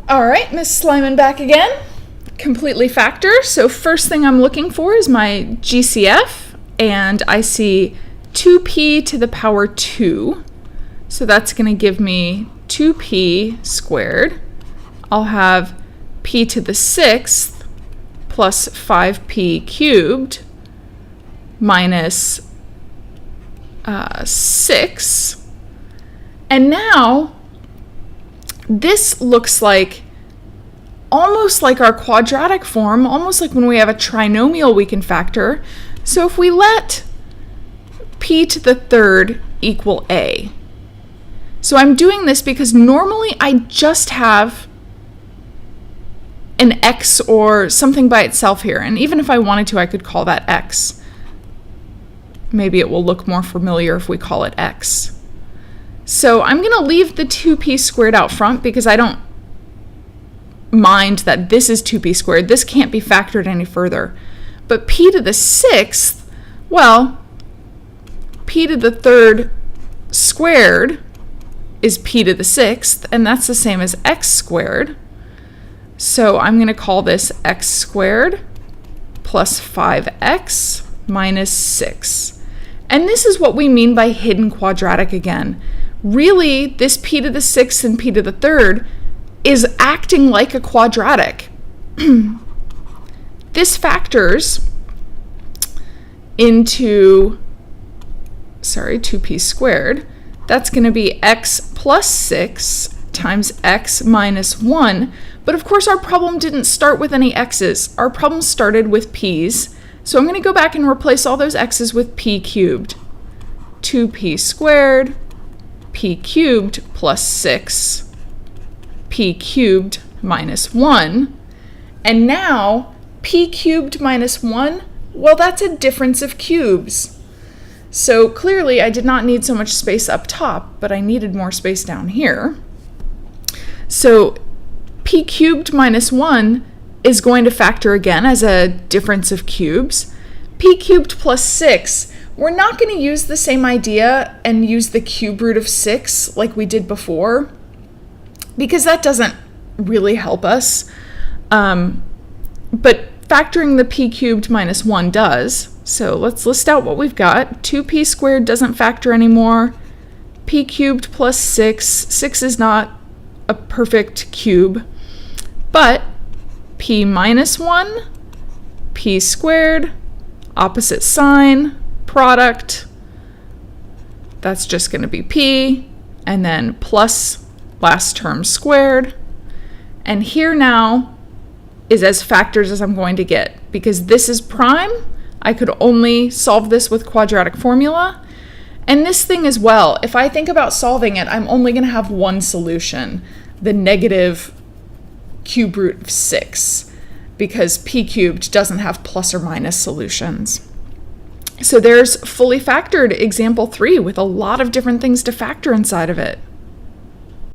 All right, Miss Slyman back again. Completely factor. So first thing I'm looking for is my GCF, and I see 2p to the power 2. So that's going to give me 2p squared. I'll have p to the 6th plus 5p cubed minus 6. And now this looks like almost like our quadratic form, almost like when we have a trinomial we can factor. So if we let p to the 3rd equal a. So I'm doing this because normally I just have an x or something by itself here. And even if I wanted to, I could call that x. Maybe it will look more familiar if we call it x. So I'm going to leave the 2p squared out front because I don't mind that this is 2p squared. This can't be factored any further. But p to the 6th, well, p to the 3rd squared is p to the 6th, and that's the same as x squared. So I'm going to call this x squared plus 5x minus 6. And this is what we mean by hidden quadratic again. Really, this p to the 6th and p to the 3rd is acting like a quadratic. This factors into, 2p squared. That's going to be x plus 6 times x minus 1. But of course, our problem didn't start with any x's. Our problem started with p's. So I'm going to go back and replace all those x's with p cubed. 2p squared, p cubed plus 6, p cubed minus 1. And now, p cubed minus 1, well, that's a difference of cubes. So clearly, I did not need so much space up top, but I needed more space down here. So p cubed minus 1 is going to factor again as a difference of cubes. P cubed plus 6, we're not going to use the same idea and use the cube root of 6 like we did before, because that doesn't really help us. But factoring the p cubed minus 1 does. So let's list out what we've got. 2p squared doesn't factor anymore. P cubed plus 6. 6 is not a perfect cube. But p minus 1, p squared, opposite sign, product. That's just going to be p, and then plus last term squared. And here now is as factors as I'm going to get. Because this is prime, I could only solve this with quadratic formula. And this thing as well, if I think about solving it, I'm only going to have one solution, the negative cube root of 6, because p cubed doesn't have plus or minus solutions. So there's fully factored example 3 with a lot of different things to factor inside of it.